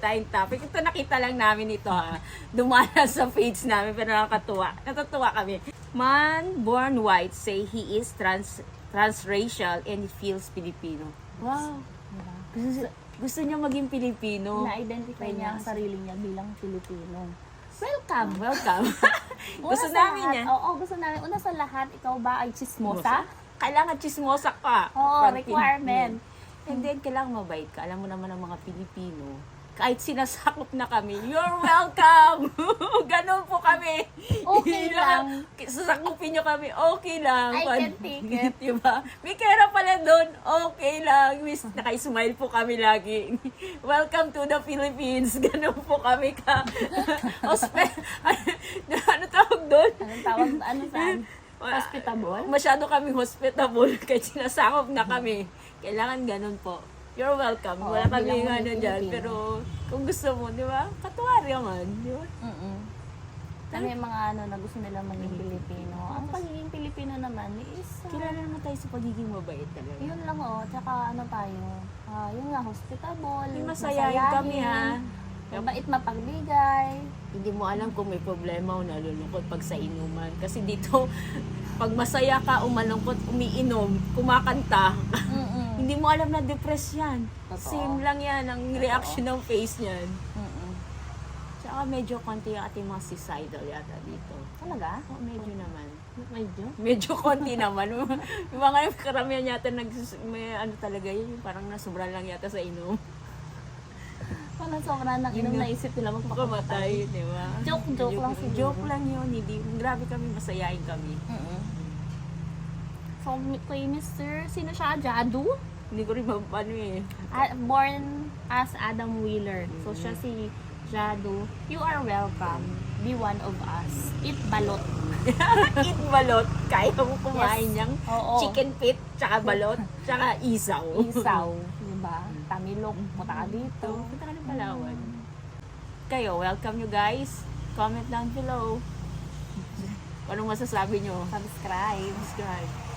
tayong topic. Ito nakita lang namin ito ha. Dumana sa page namin pero nakakatuwa. Natutuwa kami. Man born white say he is transracial and he feels Filipino. Wow. Gusto niya maging Pilipino. Na-identify niya ang sarili niya bilang Pilipino. Welcome. Welcome. Gusto Una sa namin lahat, yan. Oo, gusto namin. Una sa lahat, ikaw ba ay chismosa? Kailangan chismosa ka. Oo, Pag requirement. And then, kailangan mabait ka. Alam mo naman ang mga Pilipino, kahit sinasakop na kami, you're welcome! Ganon po kami. Okay lang. Sasakupin nyo kami, okay lang. I can take it. Diba? May kera pala doon, okay lang. Naka-smile po kami lagi. Welcome to the Philippines. Ganon po kami ka. Ano tawag doon? Anong tawag? Ano saan? Hospitable? Masyado kami hospitable kahit sinasakop na kami. Kailangan ganun po. You're welcome. Oo, Wala kami bilang ano dyan. Pilipino. Pero kung gusto mo, di ba? Katuwa naman. Di ba? Kami yung mga na gusto nila maging Pilipino. Ang pagiging Pilipino naman is, Kilala naman tayo sa pagiging mabait talaga. yun lang tsaka ano tayo, yun nga, hospitable, May masayahin kami ha. mabait, mapagbigay. Hindi mo alam kung may problema o nalulungkot pag sa inuman. Kasi dito, pag masaya ka, umalungkot, umiinom, kumakanta, hindi mo alam na depressed yan. Totoo. Same lang yan, ang reaction ng face niyan. Mm-mm. Tsaka medyo konti yung ating mga suicidal yata dito. Talaga? Oh, medyo naman. Medyo? Medyo konti naman. Yung mga karamihan yata may ano talaga yun, yung parang nasubra lang yata sa inom. Parang sobra nang inom naisip nila magpakamatay. Pagkamatay, di ba? Joke lang siguro. Joke lang yun. Hindi, grabe kami, masayain kami. So, kay Mr. Sino siya? Jadu? Hindi ko rin paano eh. Born as Adam Wheeler. So, siya si Jadu. You are welcome. Be one of us. Eat balot. Eat balot. Kaya mo kumain Yes. niyang Oo. chicken feet, tsaka balot, tsaka isaw. Isaw. Diba? Tamilok. Punta ka dito. Punta ka ng Palawan. Kayo, welcome you guys. Comment down below. Anong masasabi nyo? Subscribe. Subscribe.